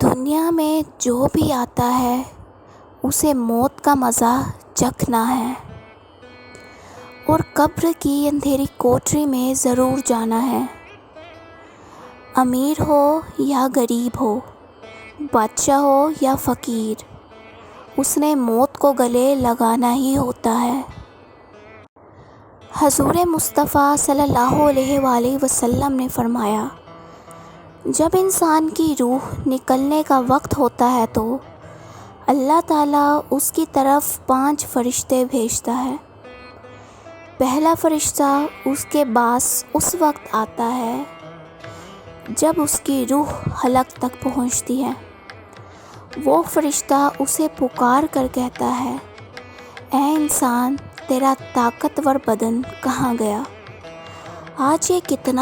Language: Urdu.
دنیا میں جو بھی آتا ہے اسے موت کا مزہ چکھنا ہے، اور قبر کی اندھیری کوٹری میں ضرور جانا ہے۔ امیر ہو یا غریب ہو، بادشاہ ہو یا فقیر، اس نے موت کو گلے لگانا ہی ہوتا ہے۔ حضور مصطفیٰ صلی اللہ علیہ وآلہ وسلم نے فرمایا، جب انسان کی روح نکلنے کا وقت ہوتا ہے تو اللہ تعالیٰ اس کی طرف 5 فرشتے بھیجتا ہے۔ پہلا فرشتہ اس کے پاس اس وقت آتا ہے جب اس کی روح حلق تک پہنچتی ہے۔ وہ فرشتہ اسے پکار کر کہتا ہے، اے انسان، تیرا طاقتور بدن کہاں گیا؟ آج یہ کتنا